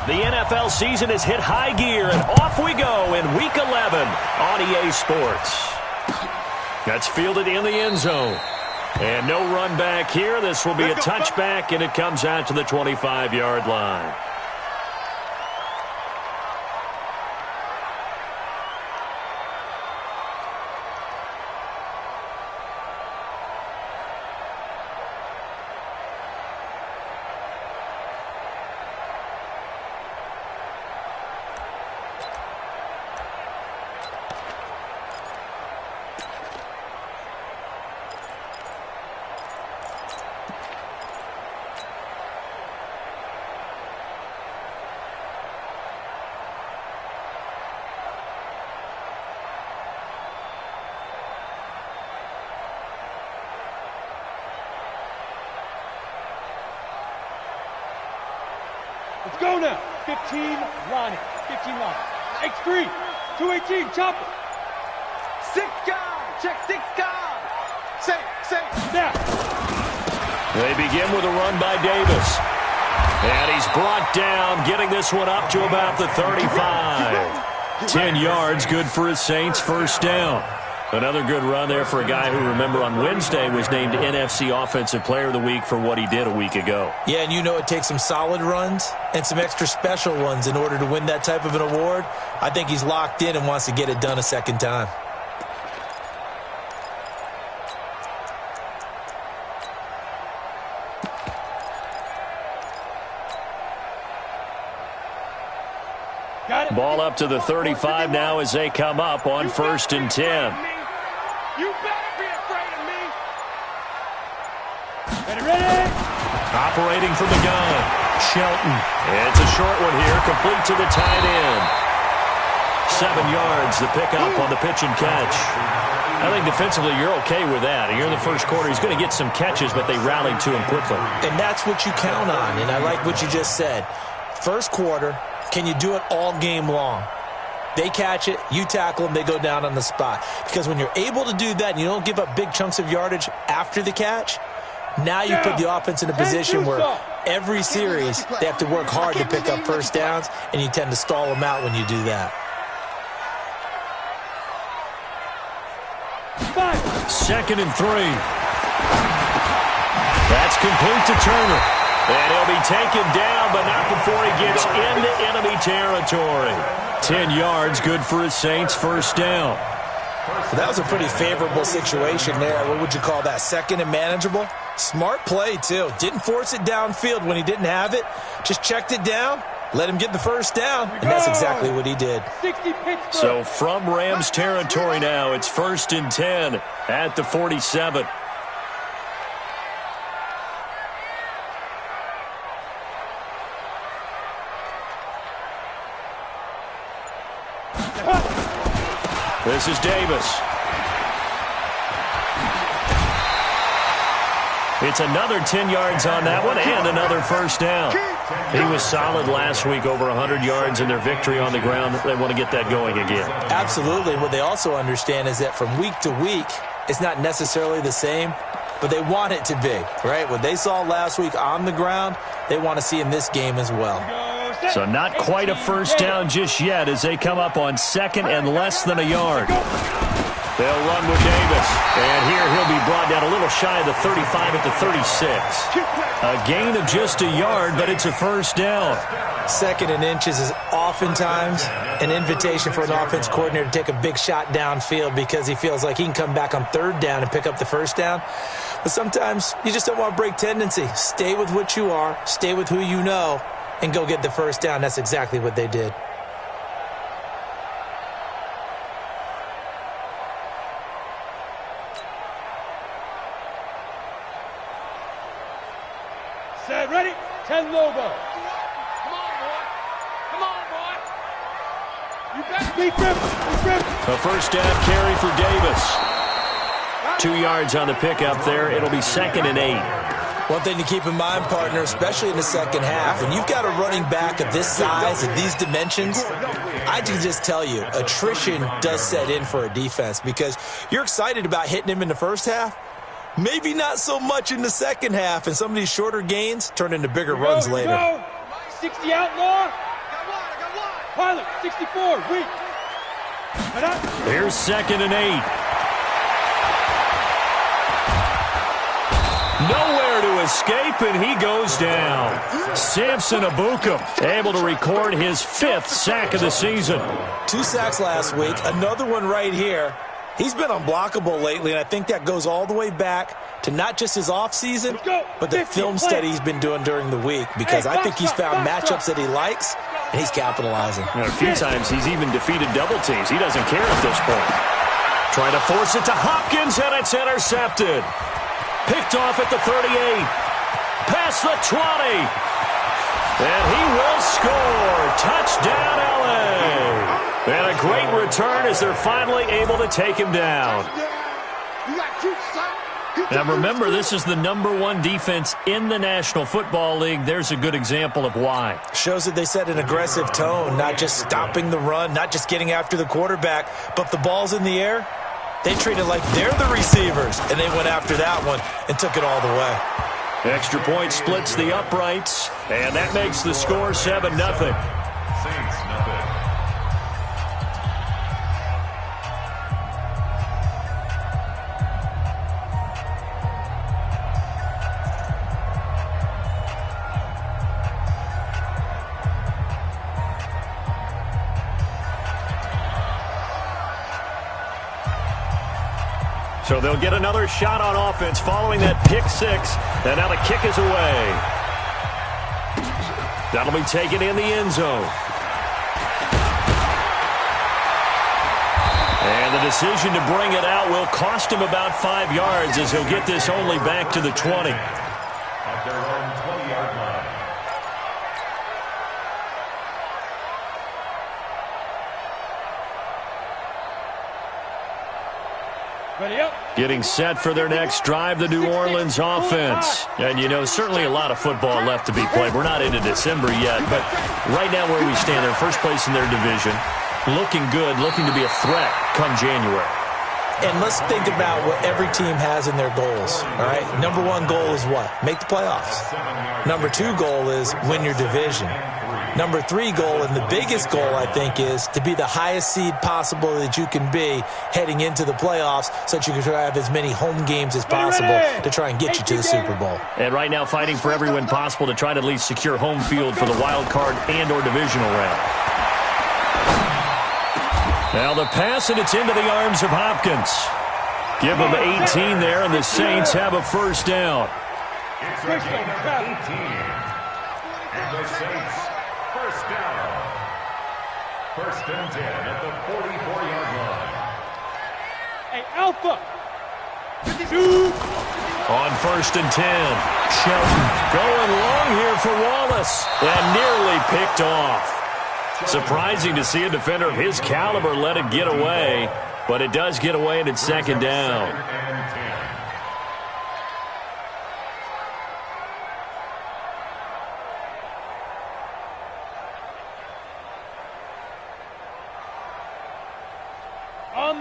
The NFL season has hit high gear, and off we go in Week 11 on EA Sports. That's fielded in the end zone. And no run back here. This will be a touchback, and it comes out to the 25-yard line. Let's go now. 15 line. 15 line. X3. 218. Chopper. 6 guard. Check 6 guard. Say. Now. They begin with a run by Davis. And he's brought down, getting this one up to about the 35. 10 yards, good for his Saints, first down. Another good run there for a guy who, remember, on Wednesday was named NFC Offensive Player of the Week for what he did a week ago. Yeah, and you know it takes some solid runs and some extra special ones in order to win that type of an award. I think he's locked in and wants to get it done a second time. Ball up to the 35 now as they come up on 1st and 10. You better be afraid of me. Ready? Operating from the gun, Shelton. It's a short one here, complete to the tight end. 7 yards, the pickup on the pitch and catch. I think defensively you're okay with that. Here in the first quarter, he's going to get some catches, but they rallied to him quickly. And that's what you count on, and I like what you just said. First quarter, can you do it all game long? They catch it, you tackle them, they go down on the spot. Because when you're able to do that and you don't give up big chunks of yardage after the catch, now you put the offense in a position where every series they have to work hard to pick up first downs, and you tend to stall them out when you do that. 2nd and 3. That's complete to Turner. And he'll be taken down, but not before he gets into enemy territory. 10 yards, good for his Saints, first down. Well, that was a pretty favorable situation there. What would you call that? 2nd and manageable? Smart play, too. Didn't force it downfield when he didn't have it. Just checked it down, let him get the first down, and that's exactly what he did. So from Rams territory now, it's 1st and 10 at the 47. This is Davis. It's another 10 yards on that one and another first down. He was solid last week, over 100 yards in their victory on the ground. They want to get that going again. Absolutely. What they also understand is that from week to week, it's not necessarily the same, but they want it to be, right? What they saw last week on the ground, they want to see in this game as well. So not quite a first down just yet as they come up on 2nd and less than a yard. They'll run with Davis. And here he'll be brought down a little shy of the 35 at the 36. A gain of just a yard, but it's a first down. 2nd and inches is oftentimes an invitation for an offense coordinator to take a big shot downfield because he feels like he can come back on 3rd down and pick up the first down. But sometimes you just don't want to break tendency. Stay with what you are. Stay with who you know. And go get the first down. That's exactly what they did. Set, ready? 10 logo. Come on, boy. You better be grip. A first down carry for Davis. 2 yards on the pickup there. It'll be 2nd and 8. One thing to keep in mind, partner, especially in the second half, when you've got a running back of this size and these dimensions, I can just tell you, attrition does set in for a defense because you're excited about hitting him in the first half. Maybe not so much in the second half, and some of these shorter gains turn into bigger runs later. 60 outlaw, Pilot, 64, weak. Here's 2nd and 8. Nowhere to escape, and he goes down. Samson Abukum able to record his 5th sack of the season. 2 sacks last week, another one right here. He's been unblockable lately, and I think that goes all the way back to not just his offseason, but the film study he's been doing during the week, because I think he's found matchups that he likes, and he's capitalizing. A few times he's even defeated double teams. He doesn't care at this point. Trying to force it to Hopkins, and it's intercepted. Picked off at the 38. Past the 20. And he will score. Touchdown, L.A. And a great return as they're finally able to take him down. Now remember, this is the #1 defense in the National Football League. There's a good example of why. Shows that they set an aggressive tone, not just stopping the run, not just getting after the quarterback, but if the ball's in the air, they treat it like they're the receivers, and they went after that one and took it all the way. Extra point splits the uprights, and that makes the score 7-0. So they'll get another shot on offense following that pick 6. And now the kick is away. That'll be taken in the end zone. And the decision to bring it out will cost him about 5 yards as he'll get this only back to the 20. At their own 20-yard line. Ready up. Getting set for their next drive, the New Orleans offense. And, you know, certainly a lot of football left to be played. We're not into December yet, but right now where we stand, they're first place in their division. Looking good, looking to be a threat come January. And let's think about what every team has in their goals, all right? #1 goal is what? Make the playoffs. #2 goal is win your division. #3 goal, and the biggest goal, I think, is to be the highest seed possible that you can be heading into the playoffs so that you can try to have as many home games as possible to try and get you to the Super Bowl. And right now fighting for every win possible to try to at least secure home field for the wild card and or divisional round. Now the pass, and it's into the arms of Hopkins. Give him 18 there, and the Saints have a first down. It's a gain of 18. And the Saints, first down. 1st and 10 at the 44-yard line. Hey, Alpha. 52. On 1st and 10, Shelton going long here for Wallace, and nearly picked off. Surprising to see a defender of his caliber let it get away, but it does get away, and it's 2nd down.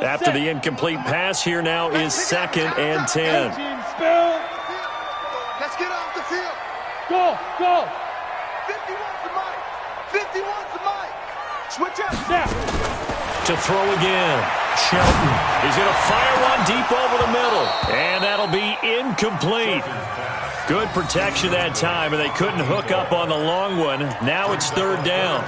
After the incomplete pass, here now is 2nd and 10. Let's get off the field. Go, go. 51's the mic. 51's the mic. Switch up. Snap. To throw again. Shelton. He's going to fire one deep over the middle. And that'll be incomplete. Good protection that time, and they couldn't hook up on the long one. Now it's 3rd down.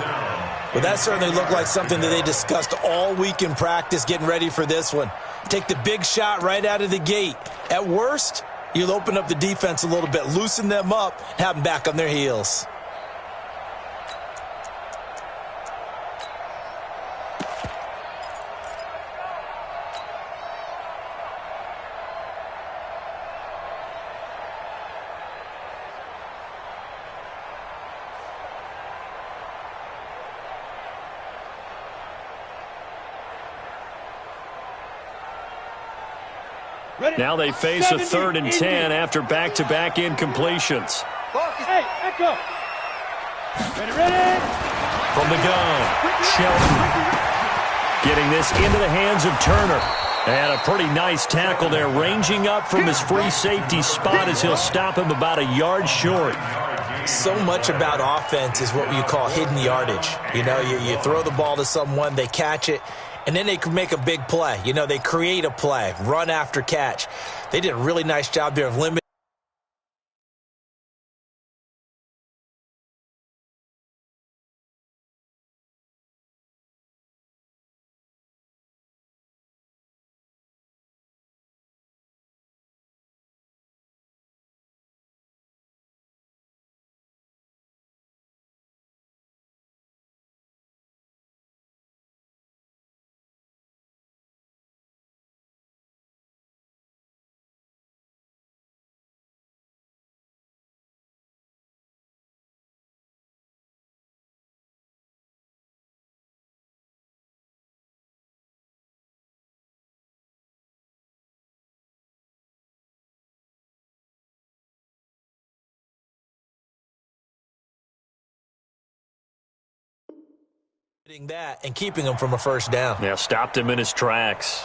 Well, that certainly looked like something that they discussed all week in practice getting ready for this one. Take the big shot right out of the gate. At worst, you'll open up the defense a little bit, loosen them up, have them back on their heels. Now they face a 3rd and 10 after back-to-back incompletions. Hey, echo. Ready. From the gun, Shelton. Getting this into the hands of Turner. And a pretty nice tackle there, ranging up from his free safety spot as he'll stop him about a yard short. So much about offense is what you call hidden yardage. You know, you throw the ball to someone, they catch it, and then they can make a big play. You know, they create a play, run after catch. They did a really nice job there of limiting that and keeping him from a first down. Yeah, stopped him in his tracks.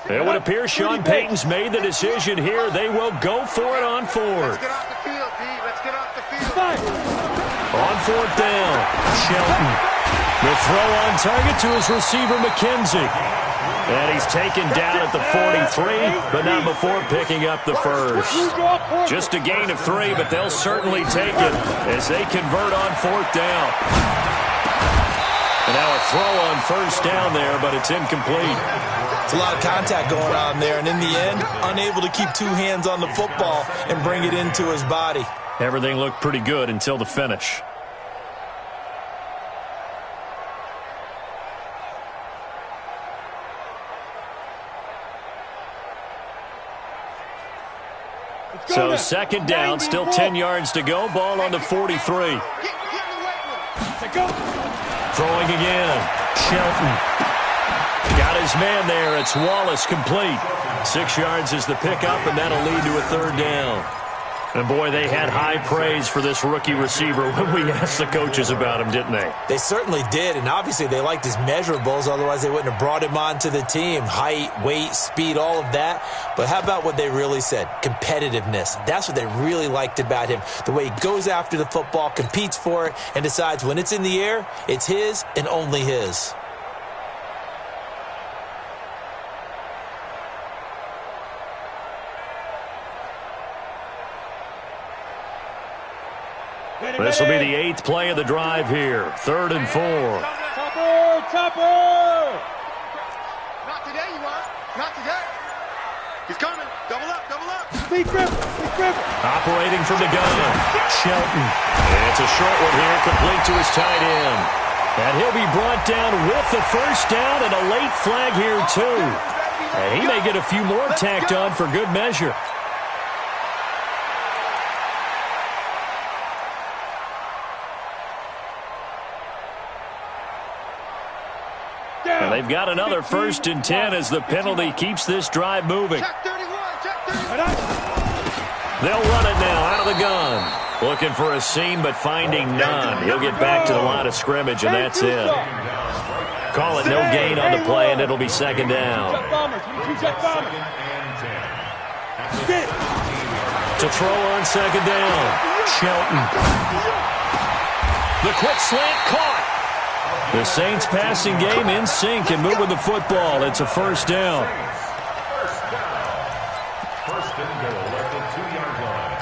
It would appear Sean Payton's made the decision here. They will go for it on fourth. Let's get off the field, D. Let's get off the field. On fourth down, Shelton. The throw on target to his receiver, McKenzie. And he's taken down at the 43, but not before picking up the first. Just a gain of 3, but they'll certainly take it as they convert on fourth down. And now a throw on first down there, but it's incomplete. It's a lot of contact going on there, and in the end, unable to keep two hands on the football and bring it into his body. Everything looked pretty good until the finish. So second down, still 10 yards to go. Ball on the 43. Throwing again. Shelton. Got his man there. It's Wallace complete. 6 yards is the pickup, and that'll lead to a third down. And, boy, they had high praise for this rookie receiver when we asked the coaches about him, didn't they? They certainly did, and obviously they liked his measurables. Otherwise, they wouldn't have brought him onto the team. Height, weight, speed, all of that. But how about what they really said? Competitiveness. That's what they really liked about him. The way he goes after the football, competes for it, and decides when it's in the air, it's his and only his. This will be the 8th play of the drive here. 3rd and 4. Topper! Not today, you are. Not today. He's coming. Double up, double up. Lee Griffin. Operating from the gun. Shelton. And it's a short one here, complete to his tight end. And he'll be brought down with the first down and a late flag here, too. And he may get a few more tacked on for good measure. And they've got another 1st and 10 as the penalty keeps this drive moving. Check 31, check 31. They'll run it now out of the gun. Looking for a seam, but finding none. He'll get back to the line of scrimmage, and that's it. Call it no gain on the play, and it'll be 2nd down. To throw on 2nd down. Shelton. The quick slant caught. The Saints passing game in sync and moving the football. It's a 1st down. First and goal at the 2-yard line.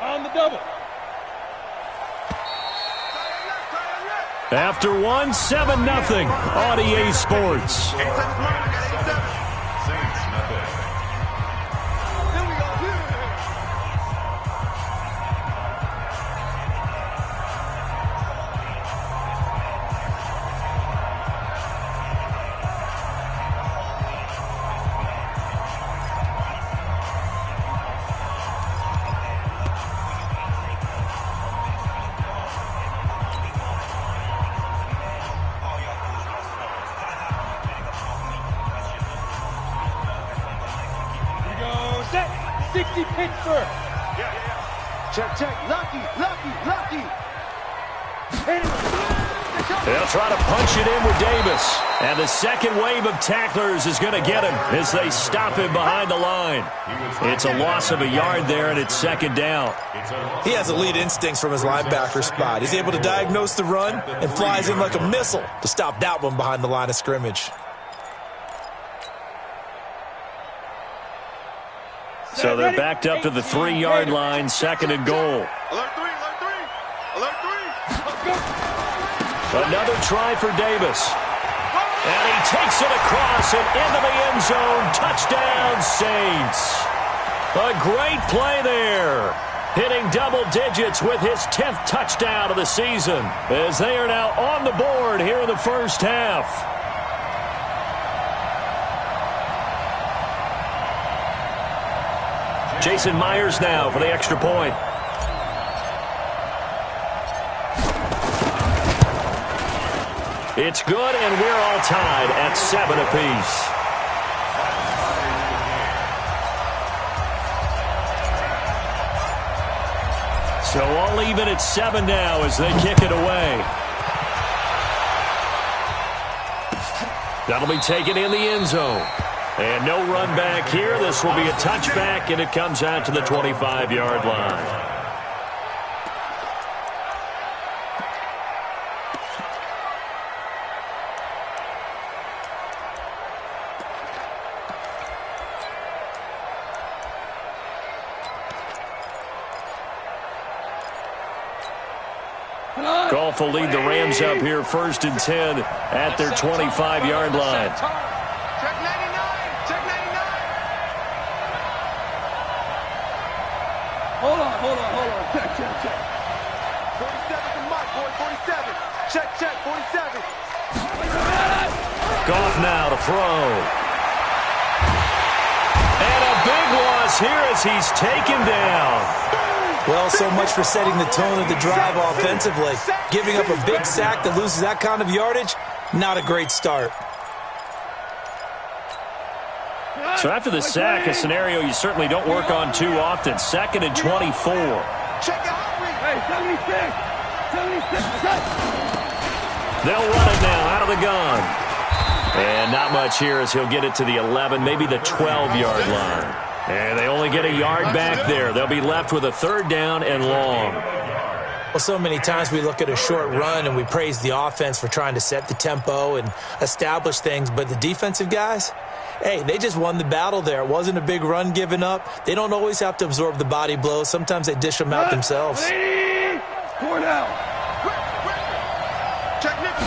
On the double. After 1, 7-0. On EA Sports. Saints nothing. Saints first. Check. Lucky. They'll try to punch it in with Davis. And the second wave of tacklers is going to get him as they stop him behind the line. It's a loss of a yard there, and it's second down. He has elite instincts from his linebacker spot. He's able to diagnose the run and flies in like a missile to stop that one behind the line of scrimmage. So they're backed up to the 3-yard line, second and goal. Alert three. Let's go. Another try for Davis. And he takes it across and into the end zone. Touchdown, Saints. A great play there. Hitting double digits with his 10th touchdown of the season, as they are now on the board here in the first half. Jason Myers now for the extra point. It's good, and we're all tied at 7 apiece. So all even at 7 now as they kick it away. That'll be taken in the end zone. And no run back here. This will be a touchback, and it comes out to the 25-yard line. Goff will lead the Rams up here first and 10 at their 25-yard line. Check 99. Check 99. Hold on. Check. 47 to Mike, boy. 47. Check. 47. Goff now to throw. And a big loss here as he's taken down. Well, so much for setting the tone of the drive offensively. Giving up a big sack that loses that kind of yardage, not a great start. So after the sack, a scenario you certainly don't work on too often. Second and 24. Check out. Hey, 76. They'll run it now out of the gun. And not much here as he'll get it to the 11, maybe the 12-yard line. And they only get a yard back there. They'll be left with a third down and long. Well, so many times we look at a short run and we praise the offense for trying to set the tempo and establish things. But the defensive guys, hey, they just won the battle there. It wasn't a big run given up. They don't always have to absorb the body blows. Sometimes they dish them out themselves. 4 down. Check Nick.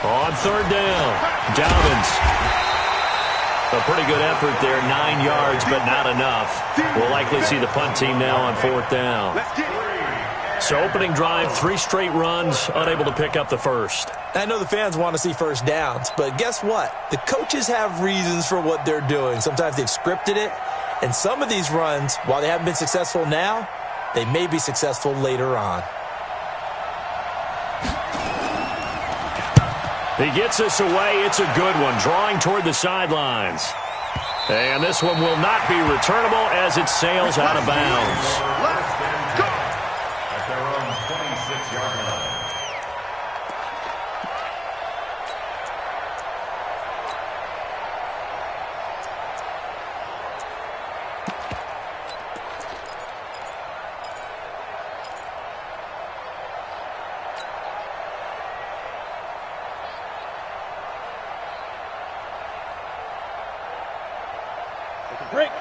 On third down, Dobbins. A pretty good effort there, 9 yards, but not enough. We'll likely see the punt team now on fourth down. Let's get it. So opening drive, 3 straight runs, unable to pick up the first. I know the fans want to see first downs, but guess what? The coaches have reasons for what they're doing. Sometimes they've scripted it, and some of these runs, while they haven't been successful now, they may be successful later on. He gets us away. It's a good one, drawing toward the sidelines. And this one will not be returnable as it sails out of bounds. Let's go. At their own 26-yard line.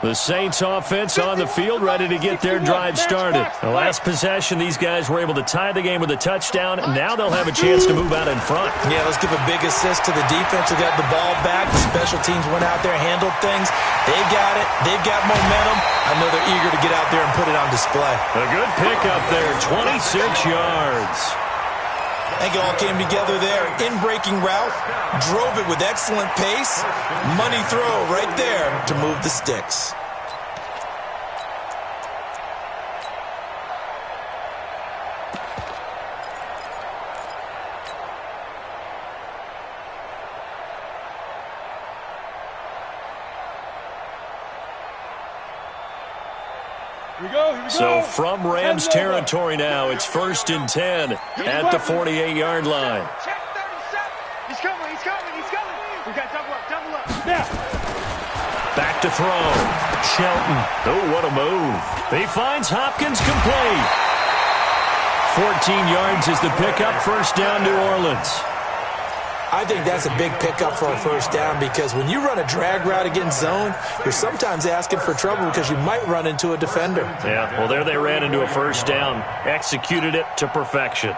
The Saints offense on the field, ready to get their drive started. The last possession, these guys were able to tie the game with a touchdown. Now they'll have a chance to move out in front. Yeah, let's give a big assist to the defense who got the ball back. The special teams went out there, handled things. They've got it. They've got momentum. I know they're eager to get out there and put it on display. A good pickup there, 26 yards. I think it all came together there. In-breaking route, drove it with excellent pace. Money throw right there to move the sticks. So from Rams territory now, it's 1st and 10 at the 48-yard line. Check 37. He's coming. We got double up. Now. Back to throw. Shelton. Oh, what a move. He finds Hopkins complete. 14 yards is the pickup. First down, New Orleans. I think that's a big pickup for a first down because when you run a drag route against zone, you're sometimes asking for trouble because you might run into a defender. Yeah, well, there they ran into a first down. Executed it to perfection.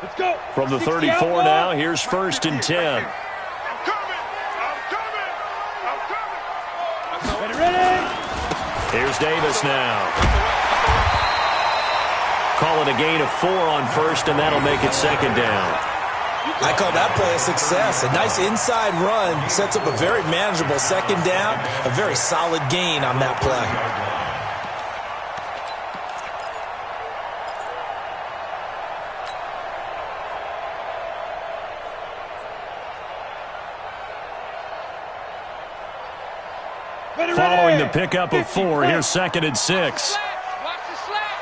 Let's go. From the 34 now, here's 1st and 10. Ready. Here's Davis now. Call it a gain of 4 on first, and that'll make it 2nd down. I call that play a success. A nice inside run sets up a very manageable 2nd down, a very solid gain on that play. Following the pickup of 4, here's 2nd and 6. Watch the slap.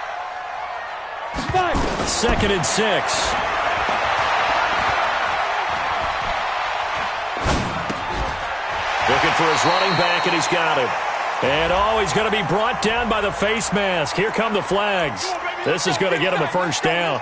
2nd and 6. Looking for his running back, and he's got him. And, he's going to be brought down by the face mask. Here come the flags. This is going to get him a first down.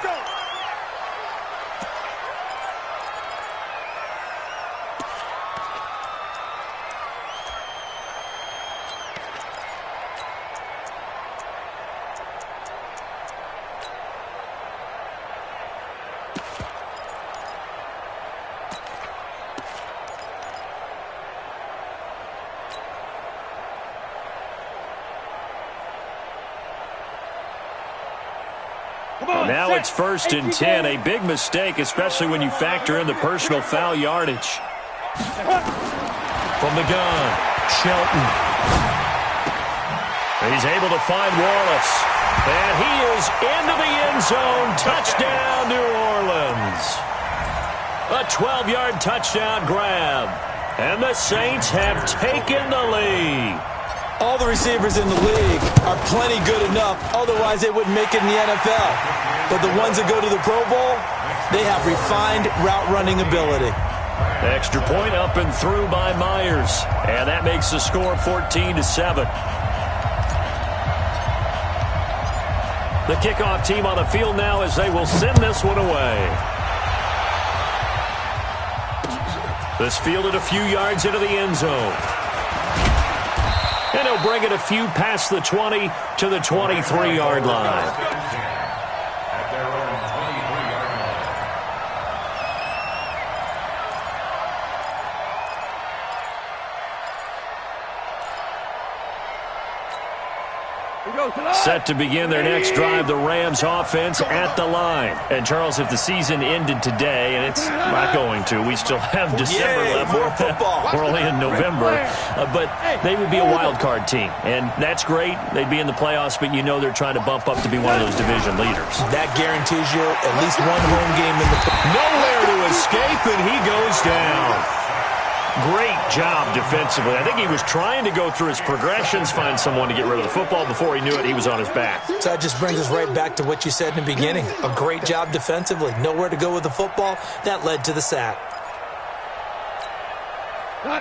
Now it's 1st and 10. A big mistake, especially when you factor in the personal foul yardage. From the gun, Shelton. He's able to find Wallace. And he is into the end zone. Touchdown, New Orleans. A 12-yard touchdown grab. And the Saints have taken the lead. All the receivers in the league are plenty good enough, otherwise they wouldn't make it in the NFL. But the ones that go to the Pro Bowl, they have refined route running ability. Extra point up and through by Myers. And that makes the score 14-7. The kickoff team on the field now as they will send this one away. This fielded a few yards into the end zone. And he'll bring it a few past the 20 to the 23-yard line. At their own 23-yard line. Set to begin their next drive, the Rams offense at the line. And, Charles, if the season ended today, and it's not going to, we still have December left. More football. We're only in November. But they would be a wild card team. And that's great. They'd be in the playoffs, but you know they're trying to bump up to be one of those division leaders. That guarantees you at least one home game in the Nowhere to escape, and he goes down. Great job defensively. I think he was trying to go through his progressions, find someone to get rid of the football. Before he knew it, he was on his back. So that just brings us right back to what you said in the beginning. A great job defensively. Nowhere to go with the football. That led to the sack.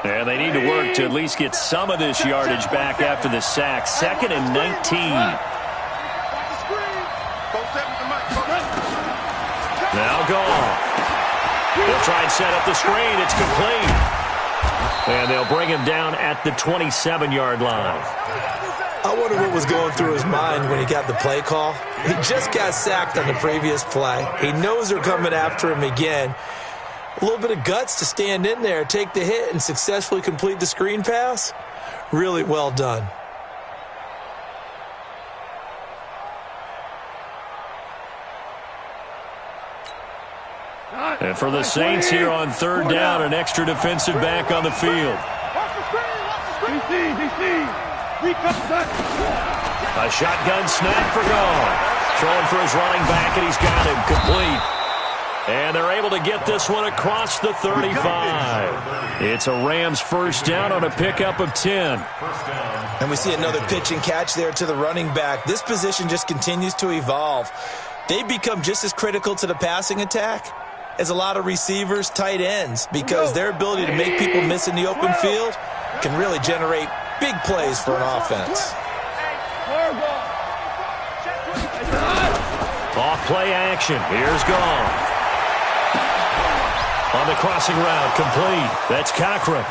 And they need to work to at least get some of this yardage back after the sack. 2nd and 19. Now Goff. They'll try and set up the screen. It's complete. And they'll bring him down at the 27-yard line. I wonder what was going through his mind when he got the play call. He just got sacked on the previous play. He knows they're coming after him again. A little bit of guts to stand in there, take the hit, and successfully complete the screen pass. Really well done. And for the Saints here on 3rd down, an extra defensive back on the field. A shotgun snap for Goff. Throwing for his running back, and he's got him complete. And they're able to get this one across the 35. It's a Rams first down on a pickup of 10. And we see another pitch and catch there to the running back. This position just continues to evolve. They become just as critical to the passing attack as a lot of receivers, tight ends, because their ability to make people miss in the open field can really generate big plays for an offense. Off play action. Here's Goff. On the crossing route, complete. That's Cochran.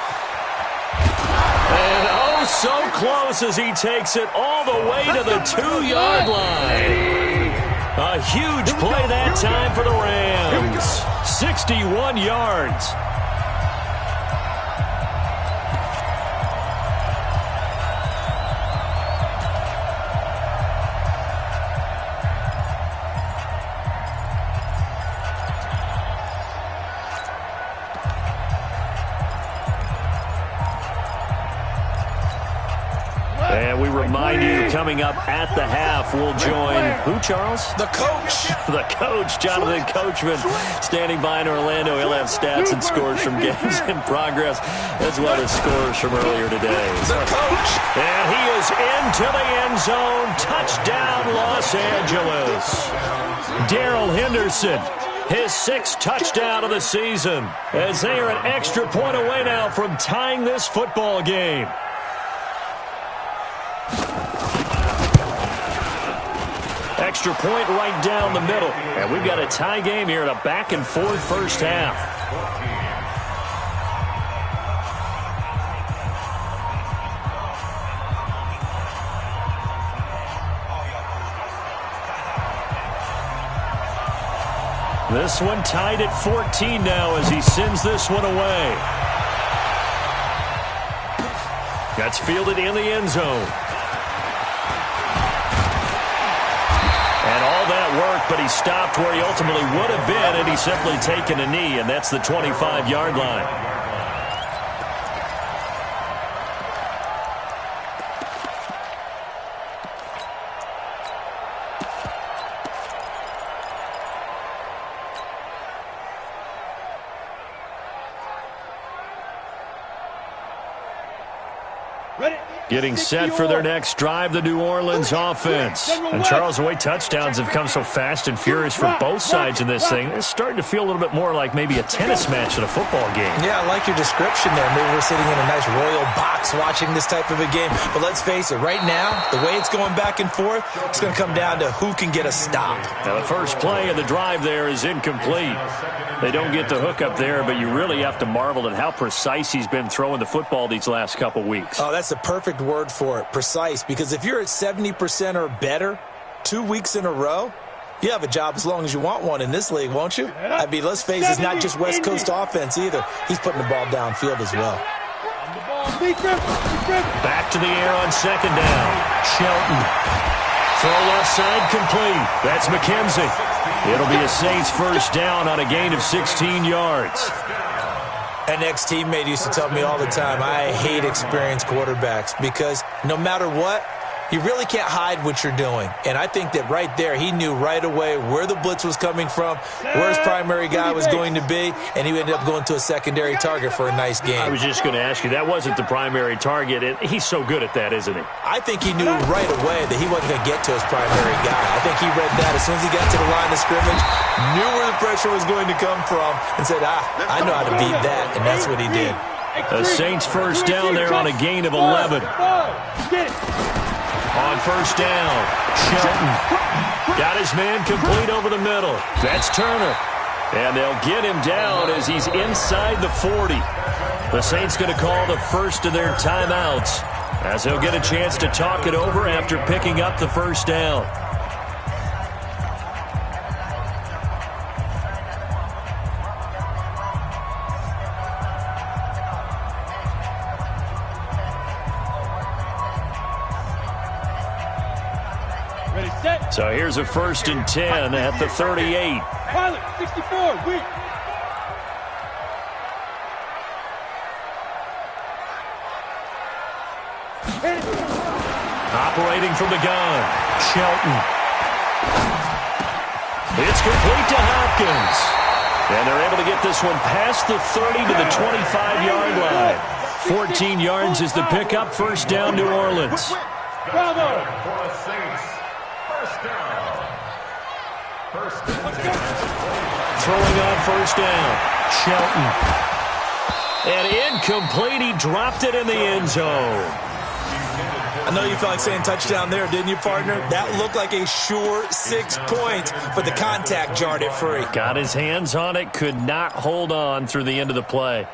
And oh, so close as he takes it all the way to the 2-yard line. A huge play that time for the Rams. 61 yards. And we remind you, coming up at the half, we'll join who, Charles? The coach. The coach, Jonathan Coachman, standing by in Orlando. He'll have stats and scores from games in progress, as well as scores from earlier today. The coach. And he is into the end zone. Touchdown, Los Angeles. Darrell Henderson, his 6th touchdown of the season, as they are an extra point away now from tying this football game. Extra point right down the middle. And we've got a tie game here in a back-and-forth first half. This one tied at 14 now as he sends this one away. That's fielded in the end zone. And all that work, but he stopped where he ultimately would have been, and he's simply taken a knee, and that's the 25-yard line. Getting set for their next drive, the New Orleans offense. And Charles, the way touchdowns have come so fast and furious for both sides in this thing, it's starting to feel a little bit more like maybe a tennis match than a football game. Yeah, I like your description there. Maybe we're sitting in a nice royal box watching this type of a game. But let's face it, right now, the way it's going back and forth, it's going to come down to who can get a stop. Now, the first play of the drive there is incomplete. They don't get the hook up there, but you really have to marvel at how precise he's been throwing the football these last couple weeks. Oh, that's the perfect word for it, precise, because if you're at 70% or better 2 weeks in a row, you have a job as long as you want one in this league, won't you? I mean, let's face it, it's not just West Coast offense either. He's putting the ball downfield as well. Back to the air on second down. Shelton. Throw left side complete. That's McKenzie. It'll be a Saints first down on a gain of 16 yards. An ex-teammate used to tell me all the time, I hate experienced quarterbacks because no matter what, you really can't hide what you're doing. And I think that right there, he knew right away where the blitz was coming from, where his primary guy was going to be, and he ended up going to a secondary target for a nice game. I was just going to ask you, that wasn't the primary target. And he's so good at that, isn't he? I think he knew right away that he wasn't going to get to his primary guy. I think he read that as soon as he got to the line of scrimmage, knew where the pressure was going to come from, and said, I know how to beat that, and that's what he did. The Saints first down there on a gain of 11. On first down, Shelton got his man complete over the middle. That's Turner. And they'll get him down as he's inside the 40. The Saints going to call the first of their timeouts as they'll get a chance to talk it over after picking up the first down. So here's a 1st and 10 at the 38. Pilot, 64, weak. Operating from the gun, Shelton. It's complete to Hopkins. And they're able to get this one past the 30 to the 25-yard line. 14 yards is the pickup. First down, New Orleans. Bravo! For the Saints, first down. First and 10. Throwing on first down, Shelton. And incomplete. He dropped it in the end zone. I know you felt like saying touchdown there, didn't you, partner? That looked like a sure 6 points, but the contact jarred it free. Got his hands on it, could not hold on through the end of the play.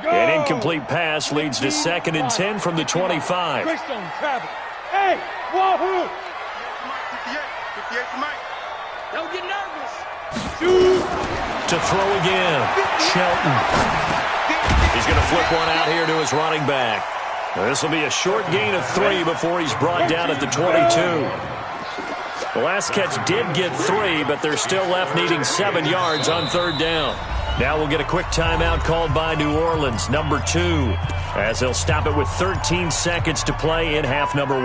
An incomplete pass leads to 2nd and 10 from the 25. Greystone travel. Hey, wahoo! 58 for Mike. Don't get nervous. Shoot! To throw again, Shelton. He's going to flip one out here to his running back. This will be a short gain of 3 before he's brought down at the 22. The last catch did get 3, but they're still left needing 7 yards on 3rd down. Now we'll get a quick timeout called by New Orleans, number 2, as they'll stop it with 13 seconds to play in half number 1.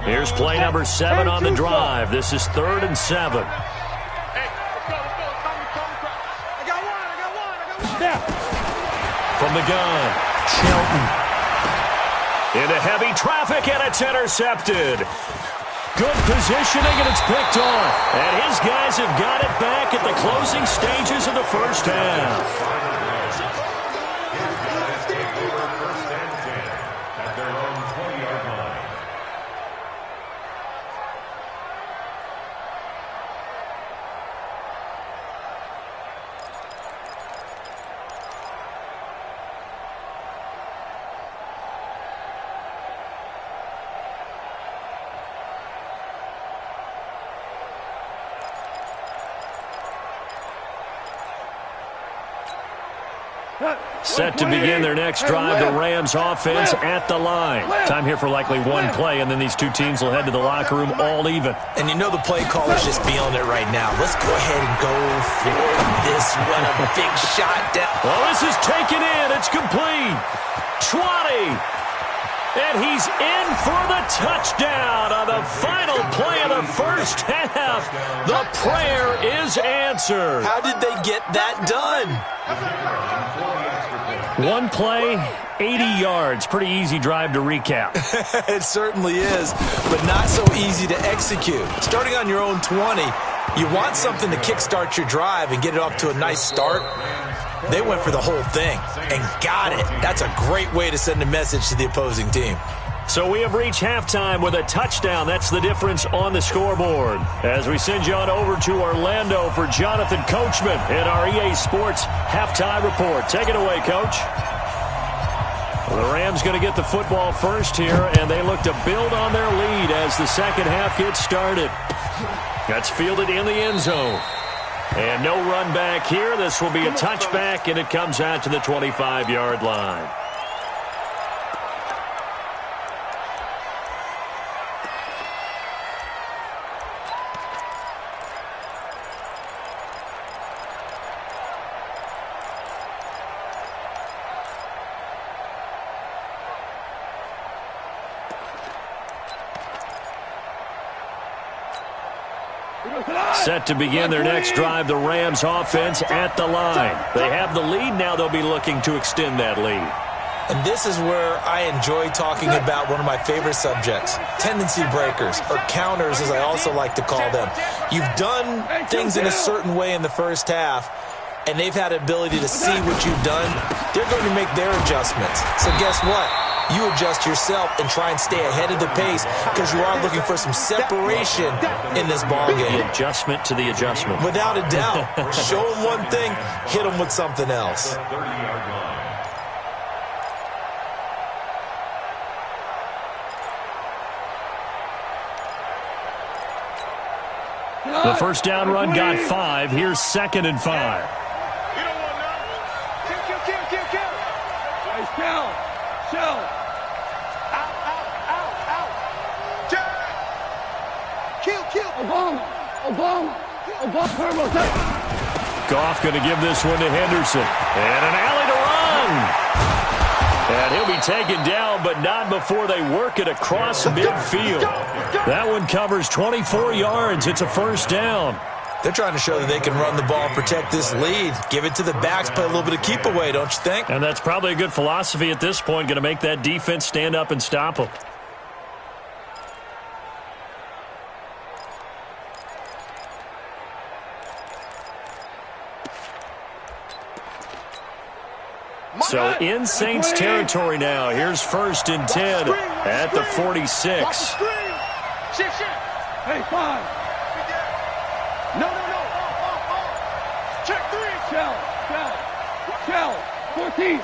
Here's play number 7 on the drive. This is 3rd and 7. From the gun, Shelton. Into heavy traffic, and it's intercepted. Good positioning, and it's picked off. And his guys have got it back at the closing stages of the first half. Set to begin their next drive, the Rams offense at the line. Time here for likely one play, and then these two teams will head to the locker room all even. And you know the play caller's just feeling it right now. Let's go ahead and go for this one. A big shot down. Well, this is taken in. It's complete. 20. And he's in for the touchdown on the final play of the first half. The prayer is answered. How did they get that done? One play, 80 yards. Pretty easy drive to recap. It certainly is, but not so easy to execute. Starting on your own 20, you want something to kickstart your drive and get it off to a nice start. They went for the whole thing and got it. That's a great way to send a message to the opposing team. So we have reached halftime with a touchdown. That's the difference on the scoreboard. As we send you on over to Orlando for Jonathan Coachman in our EA Sports Halftime Report. Take it away, Coach. Well, the Rams going to get the football first here, and they look to build on their lead as the second half gets started. That's fielded in the end zone. And no run back here. This will be a touchback, and it comes out to the 25-yard line. Set to begin their next drive, the Rams offense at the line. They have the lead now. They'll be looking to extend that lead. And this is where I enjoy talking about one of my favorite subjects, tendency breakers, or counters as I also like to call them. You've done things in a certain way in the first half, and they've had the ability to see what you've done. They're going to make their adjustments. So guess what? You adjust yourself and try and stay ahead of the pace because you are looking for some separation in this ball game. The adjustment to the adjustment. Without a doubt. Show them one thing, hit them with something else. The first down run got 5. Here's 2nd and 5. You don't want none. Shell. Out. Jack. Kill. Obama. Turbo. Goff going to give this one to Henderson. And an alley to run. And he'll be taken down, but not before they work it across midfield. That one covers 24 yards. It's a first down. They're trying to show that they can run the ball and protect this lead. Give it to the backs, play a little bit of keep away, don't you think? And that's probably a good philosophy at this point, going to make that defense stand up and stop them. So in Saints territory now. Here's 1st and 10 at the 46. Hey, 5. No. Check 3. Shell. 14.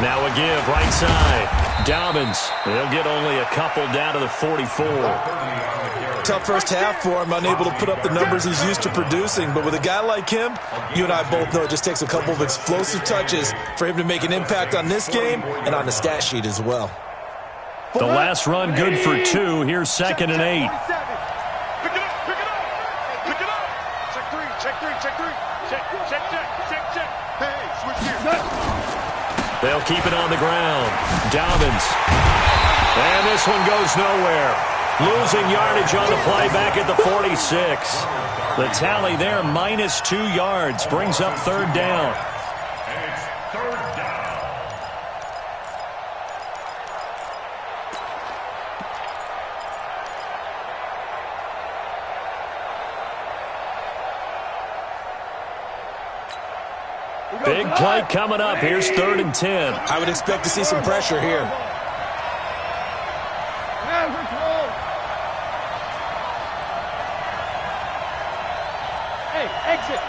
Now a give right side. Dobbins. They'll get only a couple down to the 44. Tough first half for him, unable to put up the numbers he's used to producing. But with a guy like him, you and I both know it just takes a couple of explosive touches for him to make an impact on this game and on the stat sheet as well. The last run good for 2. Here's 2nd and 8. Pick it up. Check 3. Check. Hey, switch gears. They'll keep it on the ground. Dobbins. And this one goes nowhere. Losing yardage on the play back at the 46. The tally there, -2 yards. Brings up 3rd down. And it's 3rd down. Big play coming up. Here's 3rd and 10. I would expect to see some pressure here. Hey, exit.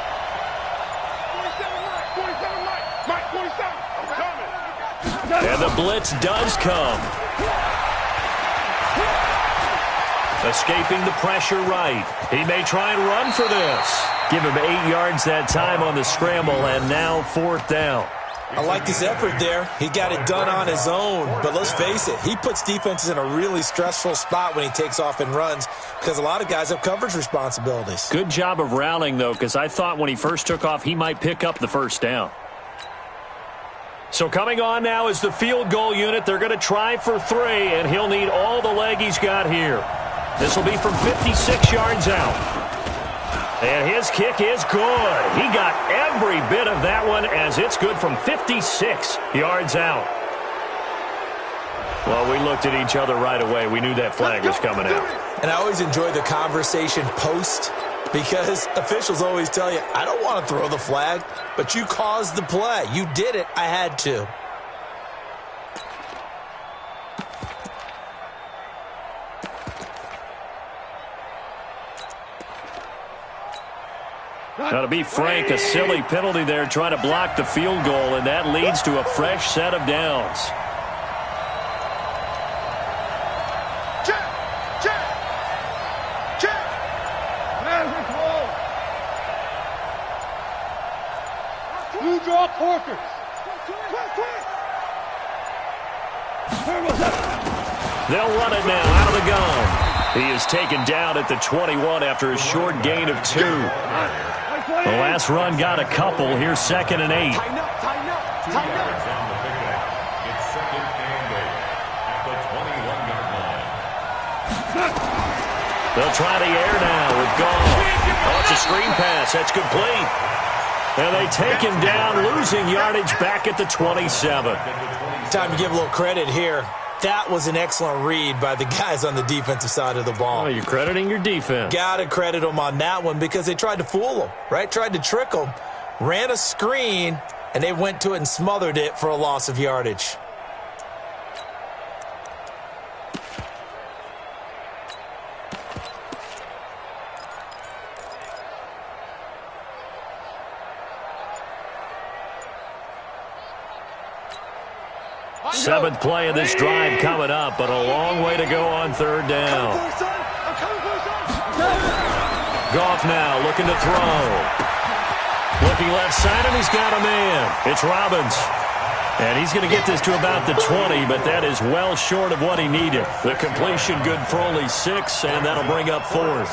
47, Mike. 47. I'm coming. And the blitz does come. Escaping the pressure right. He may try and run for this. Give him 8 yards that time on the scramble, and now 4th down. I like his effort there. He got it done on his own. But let's face it, he puts defenses in a really stressful spot when he takes off and runs because a lot of guys have coverage responsibilities. Good job of rallying, though, because I thought when he first took off, he might pick up the 1st down. So coming on now is the field goal unit. They're going to try for 3, and he'll need all the leg he's got here. This will be from 56 yards out. And his kick is good. He got every bit of that one as it's good from 56 yards out. Well, we looked at each other right away. We knew that flag was coming out. And I always enjoy the conversation post because officials always tell you, I don't want to throw the flag, but you caused the play. You did it. I had to. Now, to be frank, a silly penalty there trying to block the field goal, and that leads to a fresh set of downs. Check. Blue draw quarters. They'll run it now out of the gun. He is taken down at the 21 after a short gain of 2. The last run got a couple. Here's 2nd and 8. Tighten up. 2 yards on the pickup. It's 2nd and 8 at the 21-yard line. They'll try the air now with Goff. Oh, it's a screen pass. That's complete. And they take him down, losing yardage back at the 27. Time to give a little credit here. That was an excellent read by the guys on the defensive side of the ball. Oh, you're crediting your defense. Got to credit them on that one because they tried to fool them, right? Tried to trick them. Ran a screen, and they went to it and smothered it for a loss of yardage. Seventh play of this drive coming up, but a long way to go on 3rd down. Goff now looking to throw. Looking left side, and he's got a man. It's Robbins. And he's going to get this to about the 20, but that is well short of what he needed. The completion good for only 6, and that'll bring up 4th.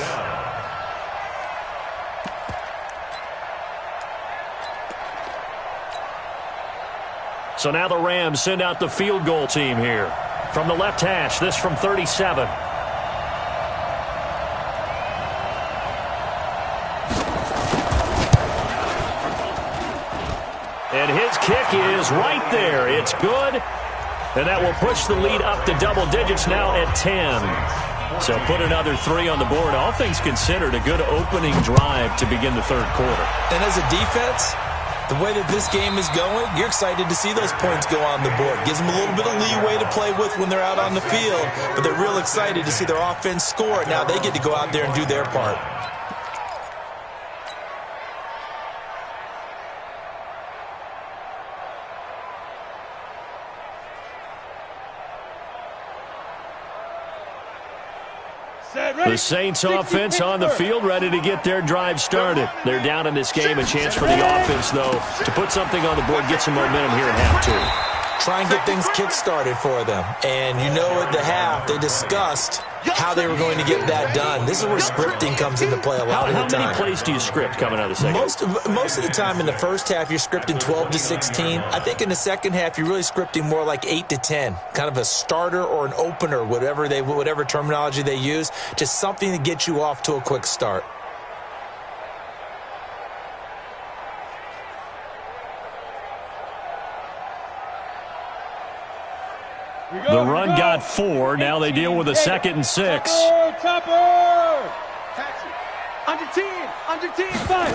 So now the Rams send out the field goal team here. From the left hash, this from 37. And his kick is right there. It's good. And that will push the lead up to double digits now at 10. So put another 3 on the board. All things considered, a good opening drive to begin the third quarter. And as a defense, the way that this game is going, you're excited to see those points go on the board. Gives them a little bit of leeway to play with when they're out on the field, but they're real excited to see their offense score. Now they get to go out there and do their part. The Saints offense on the field, ready to get their drive started. They're down in this game. A chance for the offense, though, to put something on the board, get some momentum here at half 2. Try and get things kick-started for them. And you know at the half, they discussed how they were going to get that done. This is where scripting comes into play a lot of the time. How many plays do you script coming out of the second? Most of the time in the first half, you're scripting 12 to 16. I think in the second half, you're really scripting more like 8 to 10. Kind of a starter or an opener, whatever terminology they use. Just something to get you off to a quick start. The run got 4. Now they deal with a 2nd and 6. Topper! Under 10, under 10, 5.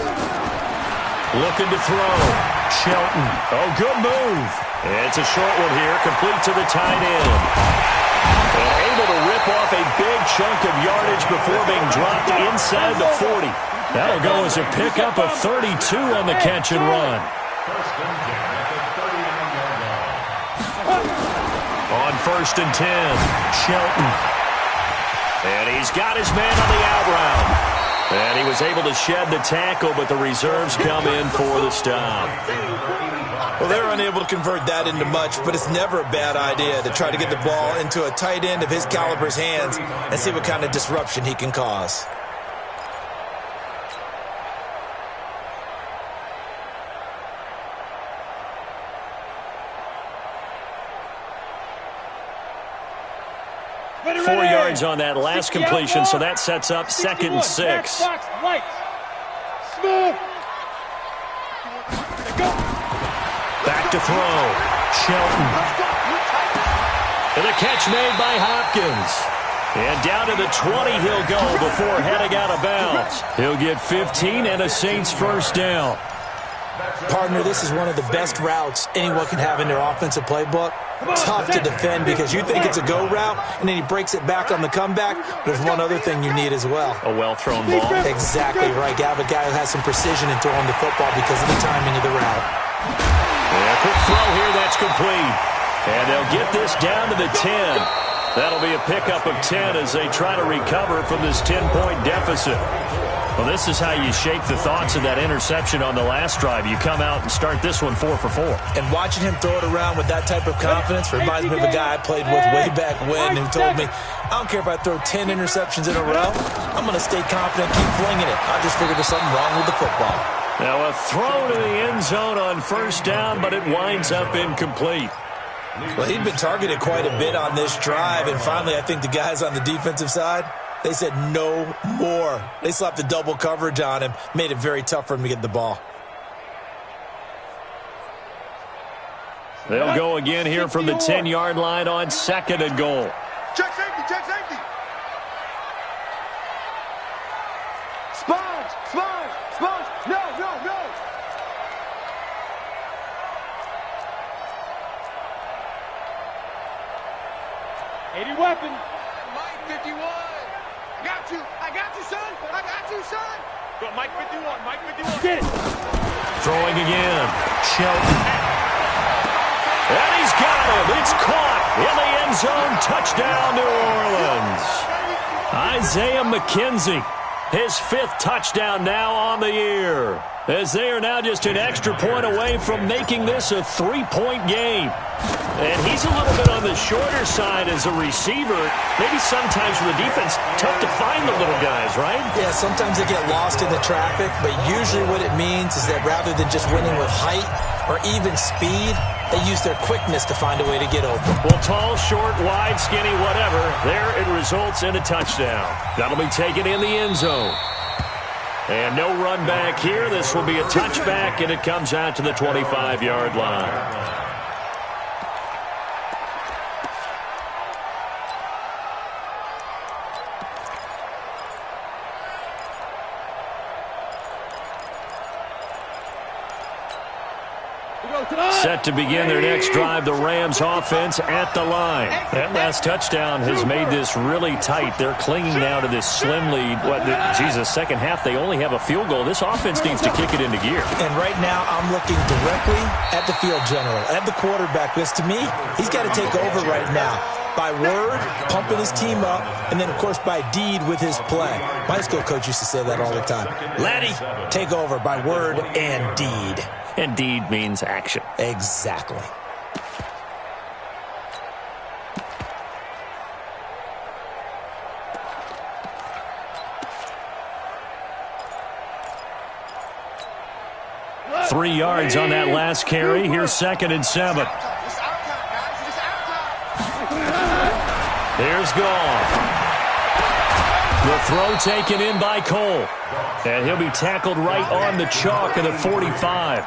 Looking to throw. Shelton. Oh, good move. It's a short one here, complete to the tight end. And able to rip off a big chunk of yardage before being dropped inside the 40. That'll go as a pickup of 32 on the catch and run. On 1st and 10, Shelton. And he's got his man on the out route. And he was able to shed the tackle, but the reserves come in for the stop. Well, they're unable to convert that into much, but it's never a bad idea to try to get the ball into a tight end of his caliber's hands and see what kind of disruption he can cause. Ready. 4 yards on that last completion, so that sets up 2nd and 6. Back to throw. Shelton. And the catch made by Hopkins. And down to the 20 he'll go before heading out of bounds. He'll get 15 and a Saints first down. Partner, this is one of the best routes anyone can have in their offensive playbook. Tough to defend because you think it's a go route, and then he breaks it back on the comeback. There's one other thing you need as well. A well-thrown ball. Exactly right. You have a guy who has some precision in throwing the football because of the timing of the route. Yeah, quick throw here, that's complete. And they'll get this down to the 10. That'll be a pickup of 10 as they try to recover from this 10-point deficit. Well, this is how you shake the thoughts of that interception on the last drive. You come out and start this one 4 for 4. And watching him throw it around with that type of confidence reminds me of a guy I played with way back when who told me, I don't care if I throw 10 interceptions in a row. I'm going to stay confident, keep flinging it. I just figured there's something wrong with the football. Now a throw to the end zone on first down, but it winds up incomplete. Well, he'd been targeted quite a bit on this drive, and finally I think the guys on the defensive side, they said no more. They slapped the double coverage on him, made it very tough for him to get the ball. They'll go again here from the 10-yard line on 2nd and goal. Check safety, check safety. Sponge, sponge, sponge. No, no, no. Eighty weapon. Mike 51. I got you, son. I got you, son. Go, Mike 51, Mike 51. Get it. Throwing again. Shelton. And he's got him. It's caught in the end zone. Touchdown, New Orleans. Isaiah McKenzie. His 5th touchdown now on the year, as they are now just an extra point away from making this a 3-point game. And he's a little bit on the shorter side as a receiver. Maybe sometimes for the defense, tough to find the little guys, right? Yeah, sometimes they get lost in the traffic, but usually what it means is that rather than just winning with height or even speed, they use their quickness to find a way to get open. Well, tall, short, wide, skinny, whatever, there it results in a touchdown. That'll be taken in the end zone. And no run back here. This will be a touchback, and it comes out to the 25-yard line. Set to begin their next drive, the Rams offense at the line. That last touchdown has made this really tight. They're clinging now to this slim lead. Second half, they only have a field goal. This offense needs to kick it into gear. And right now, I'm looking directly at the field general, at the quarterback, because to me, he's got to take over right now. By word, pumping his team up, and then, of course, by deed with his play. My school coach used to say that all the time. Laddie, take over by word and deed. And deed means action. Exactly. Three yards on that last carry. Here's 2nd and 7. Here's Goff. The throw taken in by Cole. And he'll be tackled right on the chalk of the 45.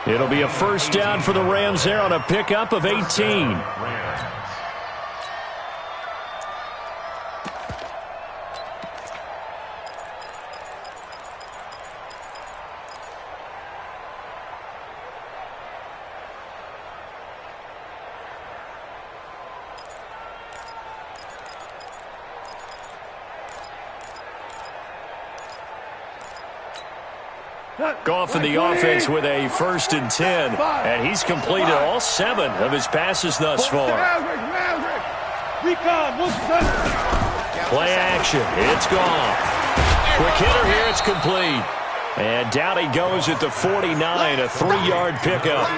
It'll be a first down for the Rams there on a pickup of 18. Goff in the offense with a 1st and 10, and he's completed all 7 of his passes thus far. Play action. It's Goff. Quick hitter here. It's complete. And down he goes at the 49, a 3-yard pickup.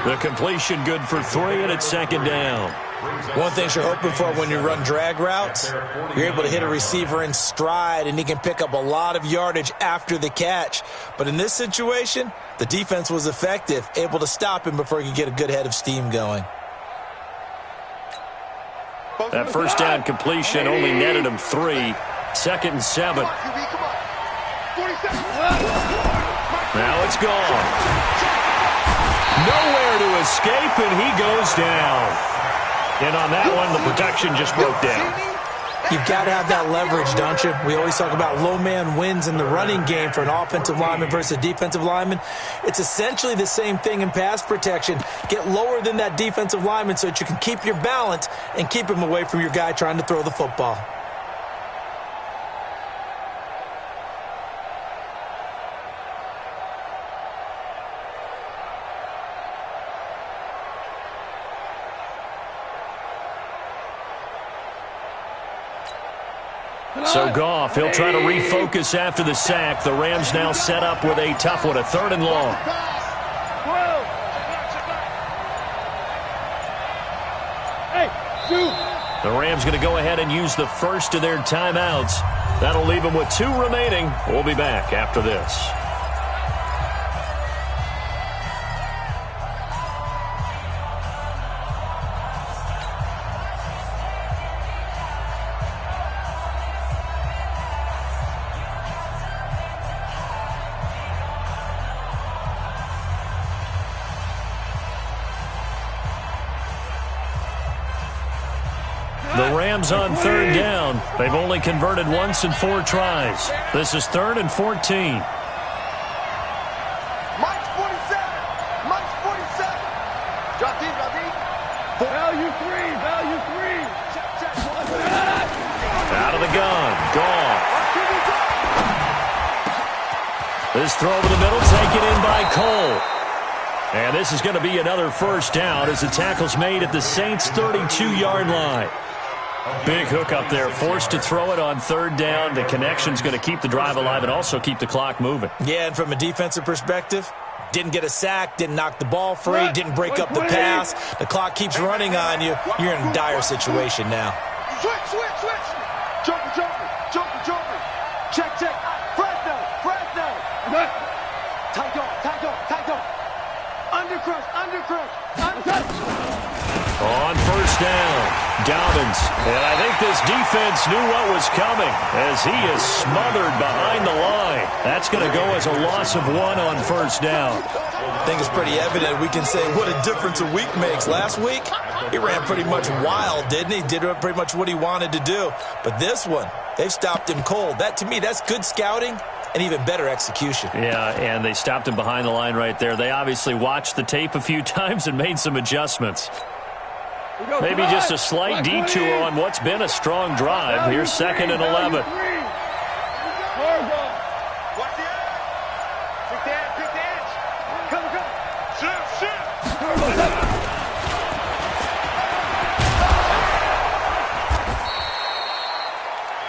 The completion good for 3, and it's 2nd down. One thing you're hoping for when you run drag routes, you're able to hit a receiver in stride, and he can pick up a lot of yardage after the catch. But in this situation, the defense was effective, able to stop him before he could get a good head of steam going. That first down completion only netted him 3. 2nd and 7. Now it's gone. Nowhere to escape, and he goes down. And on that one, the protection just broke down. You've got to have that leverage, don't you? We always talk about low man wins in the running game for an offensive lineman versus a defensive lineman. It's essentially the same thing in pass protection. Get lower than that defensive lineman so that you can keep your balance and keep him away from your guy trying to throw the football. So Goff, he'll try to refocus after the sack. The Rams now set up with a tough one, a 3rd and long. The Rams going to go ahead and use the first of their timeouts. That'll leave them with 2 remaining. We'll be back after this. The Rams on 3rd down. They've only converted once in 4 tries. This is 3rd and 14. Mike's 47. Mike's 47. Drop deep, drop deep. Value 3. Value 3. Check. Out of the gun. Goff. This throw over the middle taken in by Cole. And this is going to be another first down as the tackle's made at the Saints' 32-yard line. Big hook up there, forced to throw it on third down. The connection's going to keep the drive alive and also keep the clock moving. Yeah, and from a defensive perspective, didn't get a sack, didn't knock the ball free, didn't break up the pass. The clock keeps running on you. You're in a dire situation now. Switch. Joker. Check. Fresno. Tight go. Undercrush. On first down, Dobbins. And I think this defense knew what was coming as he is smothered behind the line. That's going to go as a loss of 1 on first down. I think it's pretty evident. We can say what a difference a week makes. Last week, he ran pretty much wild, didn't he? Did pretty much what he wanted to do. But this one, they've stopped him cold. That, to me, that's good scouting and even better execution. Yeah, and they stopped him behind the line right there. They obviously watched the tape a few times and made some adjustments. Maybe just a slight detour on what's been a strong drive. Here's 2nd and 11.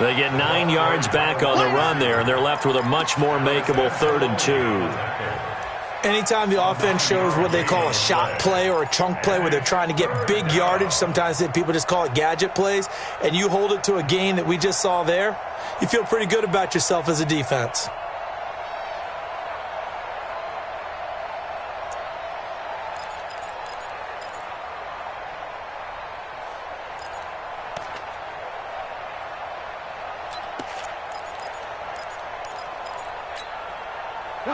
They get 9 yards back on the run there, and they're left with a much more makeable 3rd and 2. Anytime the offense shows what they call a shot play or a chunk play where they're trying to get big yardage, sometimes people just call it gadget plays, and you hold it to a gain that we just saw there, you feel pretty good about yourself as a defense.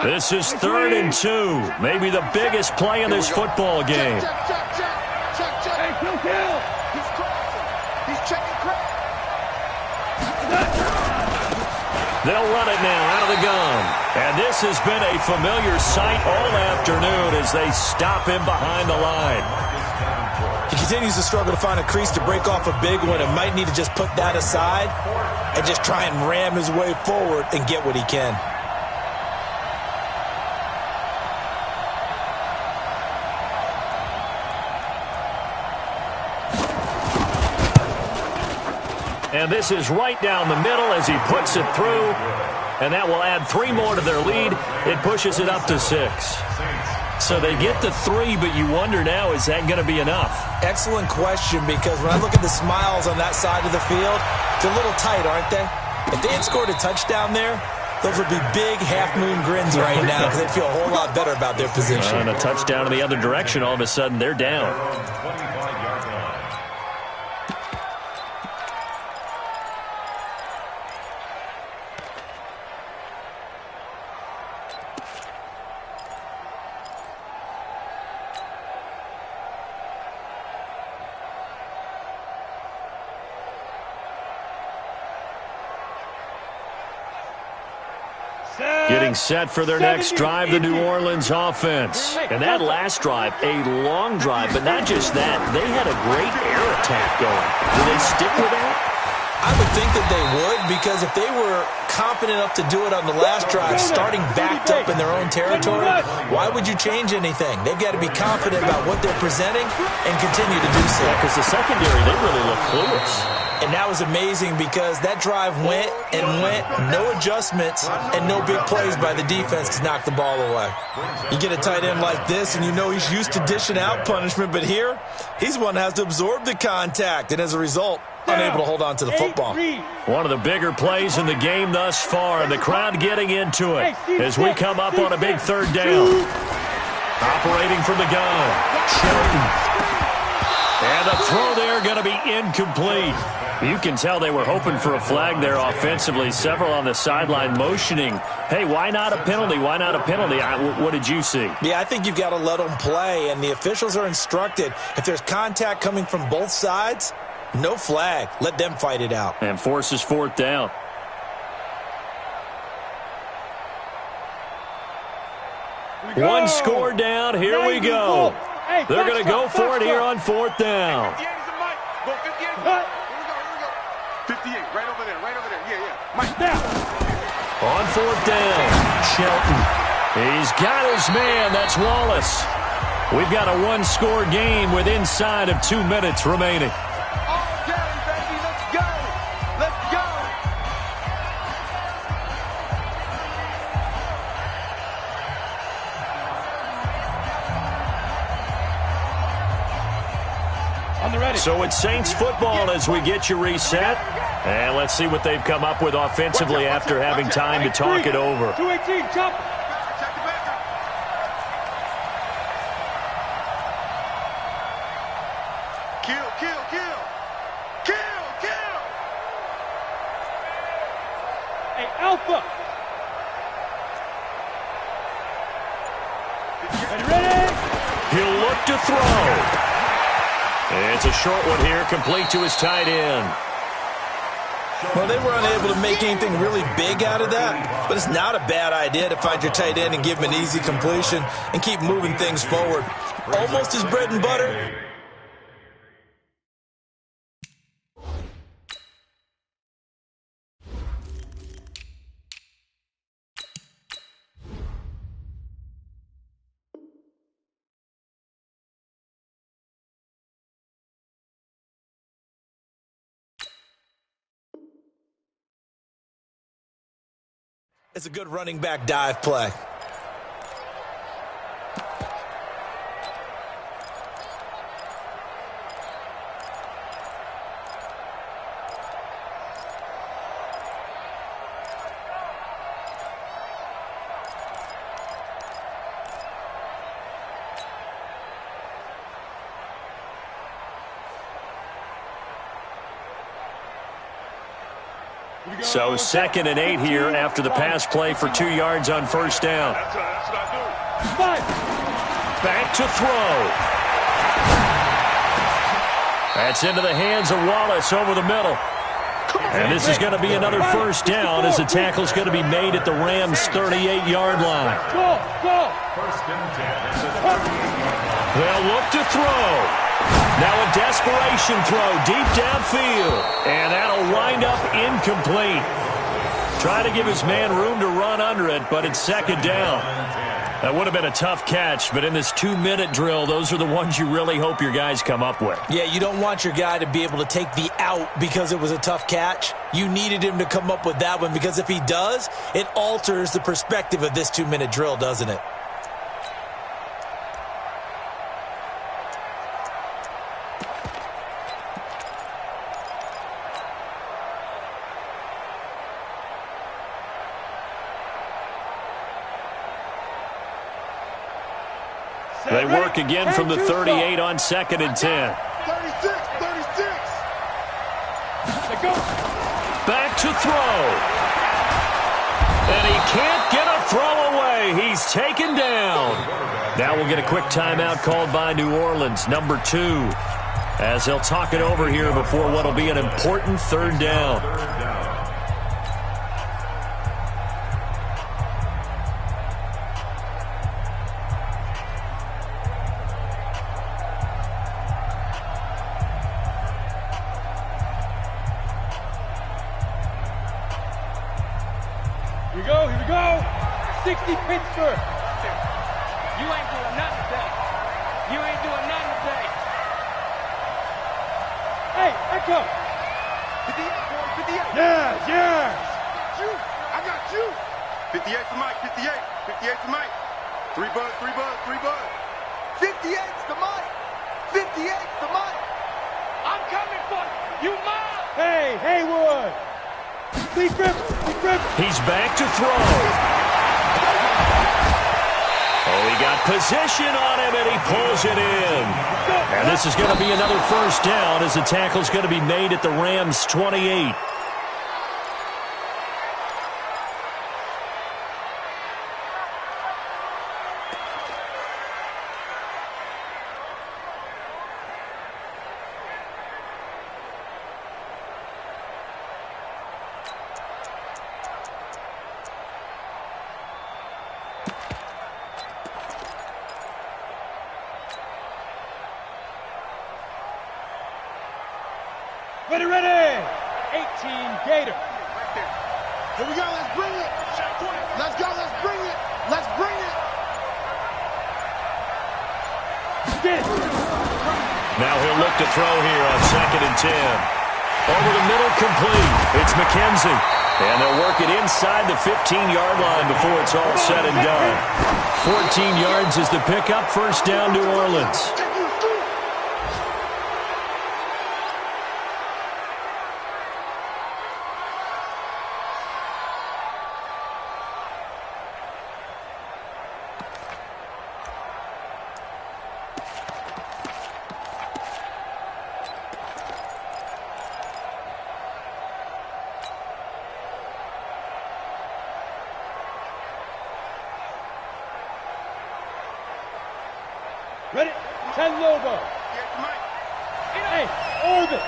This is 3rd and 2. Maybe the biggest play in this football game. Check. Hey, kill. He's crossing. He's checking crack. They'll run it now out of the gun. And this has been a familiar sight all afternoon as they stop him behind the line. He continues to struggle to find a crease to break off a big one and might need to just put that aside and just try and ram his way forward and get what he can. And this is right down the middle as he puts it through. And that will add 3 more to their lead. It pushes it up to 6. So they get the 3, but you wonder now, is that going to be enough? Excellent question, because when I look at the smiles on that side of the field, they're a little tight, aren't they? If they had scored a touchdown there, those would be big half-moon grins right now because they'd feel a whole lot better about their position. And a touchdown in the other direction, all of a sudden they're down. Getting set for their next drive, the New Orleans offense. And that last drive, a long drive, but not just that. They had a great air attack going. Do they stick with that? I would think that they would, because if they were confident enough to do it on the last drive, starting backed up in their own territory, why would you change anything? They've got to be confident about what they're presenting and continue to do so. Yeah, because the secondary, they really look clueless. And that was amazing because that drive went and went, no adjustments and no big plays by the defense to knock the ball away. You get a tight end like this and you know he's used to dishing out punishment, but here, he's one that has to absorb the contact, and as a result, unable to hold on to the football. One of the bigger plays in the game thus far, and the crowd getting into it as we come up on a big 3rd down. Operating from the gun, Shelton. And the throw there going to be incomplete. You can tell they were hoping for a flag there offensively. Several on the sideline motioning, hey, why not a penalty? Why not a penalty? What did you see? Yeah, I think you've got to let them play, and the officials are instructed, if there's contact coming from both sides, no flag. Let them fight it out. And forces 4th down. One score down. Here we go. They're going to go for it here on 4th down. 58, right over there. Yeah. Mike, down. On 4th down, Shelton. He's got his man. That's Wallace. We've got a 1-score game with inside of 2 minutes remaining. All day, baby. Let's On the ready. So it's Saints football as we get you reset. And let's see what they've come up with offensively after having time to talk it over. 218, jump. Kill, kill, kill. Kill, kill. Hey, Alpha. Ready? He'll look to throw. It's a short one here, complete to his tight end. Well, they were unable to make anything really big out of that, but it's not a bad idea to find your tight end and give him an easy completion and keep moving things forward. Almost his bread and butter. It's a good running back dive play. So 2nd and 8 here after the pass play for 2 yards on first down. That's what I do. Back to throw. That's into the hands of Wallace over the middle. And this is going to be another first down as the tackle's going to be made at the Rams' 38-yard line. Go, go. First and 10. They'll look to throw. Now a desperation throw deep downfield. And that'll wind up incomplete. Trying to give his man room to run under it, but it's 2nd down. That would have been a tough catch, but in this 2-minute drill, those are the ones you really hope your guys come up with. Yeah, you don't want your guy to be able to take the out because it was a tough catch. You needed him to come up with that one because if he does, it alters the perspective of this 2-minute drill, doesn't it? They work again from the 38 on 2nd and 10. 36, 36. Back to throw. And he can't get a throw away. He's taken down. Now we'll get a quick timeout called by New Orleans, number 2, as they'll talk it over here before what will be an important 3rd down. Here we go. 60 Pittsburgh. You ain't doing nothing today. You ain't doing nothing today. Hey, Echo. 58. Yeah, yeah. I got you. 58 for Mike, 58. 58 for Mike. 3 buzz, 3 buzz, 3 buzz. 58's the Mike. 58's the Mike. I'm coming for you. You mine. Hey, Haywood. Lee Griffin. He's back to throw. Oh, he got position on him, and he pulls it in. And this is going to be another first down as the tackle's going to be made at the Rams' 28. Ready. 18 Gator. Here we go, let's bring it. Let's go, let's bring it. Let's bring it. Get it. Now he'll look to throw here on 2nd and 10. Over the middle, complete. It's McKenzie. And they'll work it inside the 15-yard line before it's all said and done. 14 yards is the pickup. First down, New Orleans. Ready? 10 Lobo. 58 to Mike. Hey, Orbit.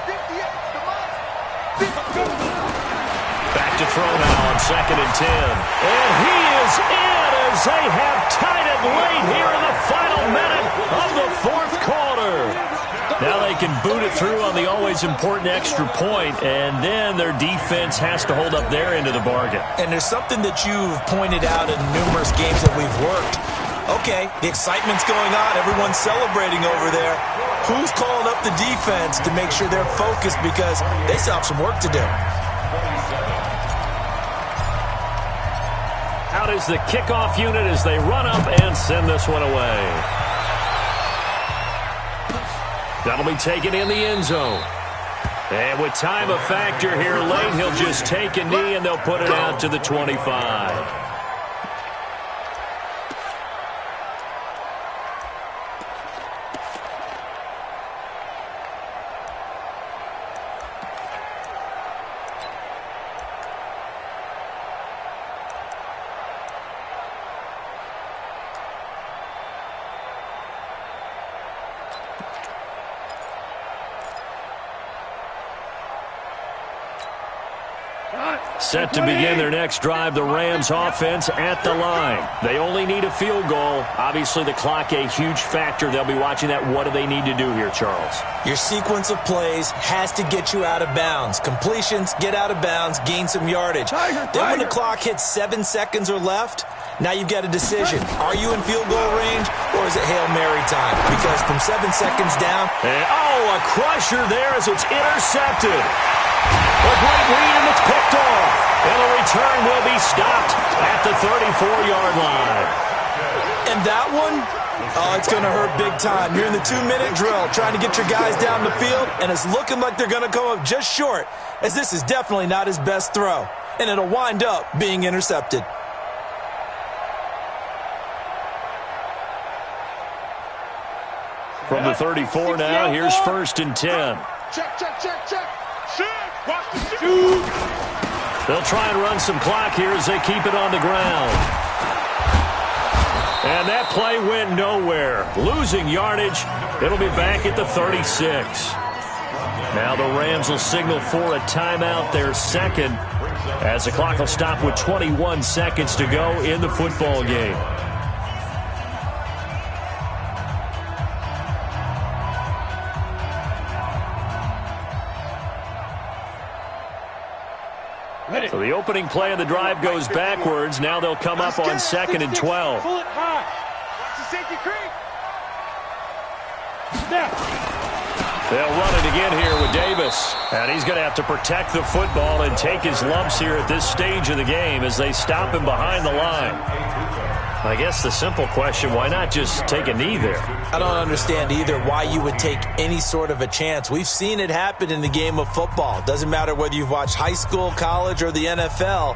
58 to Mike. Back to throw now on 2nd and 10. And he is in as they have tied it late here in the final minute of the 4th quarter. Now they can boot it through on the always important extra point, and then their defense has to hold up their end of the bargain. And there's something that you've pointed out in numerous games that we've worked. Okay, the excitement's going on. Everyone's celebrating over there. Who's calling up the defense to make sure they're focused because they still have some work to do? Out is the kickoff unit as they run up and send this one away. That'll be taken in the end zone. And with time a factor here late, he'll just take a knee and they'll put it out to the 25. Set to begin their next drive, the Rams offense at the line. They only need a field goal. Obviously, the clock a huge factor. They'll be watching that. What do they need to do here, Charles? Your sequence of plays has to get you out of bounds. Completions, get out of bounds, gain some yardage. Then when the clock hits 7 seconds or left, now you've got a decision. Are you in field goal range or is it Hail Mary time? Because from 7 seconds down... And, a crusher there as it's intercepted. A great read and it's picked off. And the return will be stopped at the 34-yard line. And that one, it's going to hurt big time. You're in the 2-minute drill trying to get your guys down the field, and it's looking like they're going to come up just short, as this is definitely not his best throw. And it'll wind up being intercepted. From the 34 now, here's 1st and 10. Check, check, check, check. Shoot. Watch the shoot. They'll try and run some clock here as they keep it on the ground. And that play went nowhere. Losing yardage. It'll be back at the 36. Now the Rams will signal for a timeout, their second, as the clock will stop with 21 seconds to go in the football game. So the opening play of the drive goes backwards. Now they'll come up on 2nd and 12. Pull it high. Watch the safety creep. Snap. They'll run it again here with Davis. And he's going to have to protect the football and take his lumps here at this stage of the game as they stop him behind the line. I guess the simple question, why not just take a knee there? I don't understand either why you would take any sort of a chance. We've seen it happen in the game of football. Doesn't matter whether you've watched high school, college, or the NFL.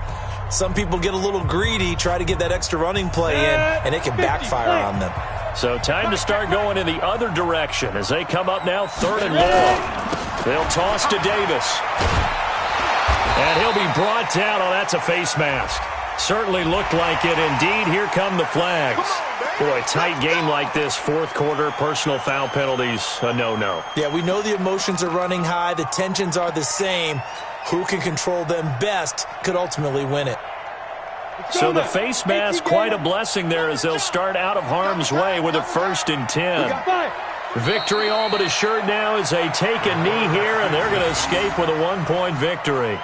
Some people get a little greedy, try to get that extra running play in, and it can backfire on them. So time to start going in the other direction as they come up now 3rd and long. They'll toss to Davis. And he'll be brought down. Oh, that's a face mask. Certainly looked like it. Indeed, here come the flags. Boy, a tight game like this, 4th quarter, personal foul penalties, a no-no. Yeah, we know the emotions are running high. The tensions are the same. Who can control them best could ultimately win it. So the face mask, quite a blessing there as they'll start out of harm's way with a 1st and 10. Victory all but assured now as they take a knee here, and they're going to escape with a 1-point victory.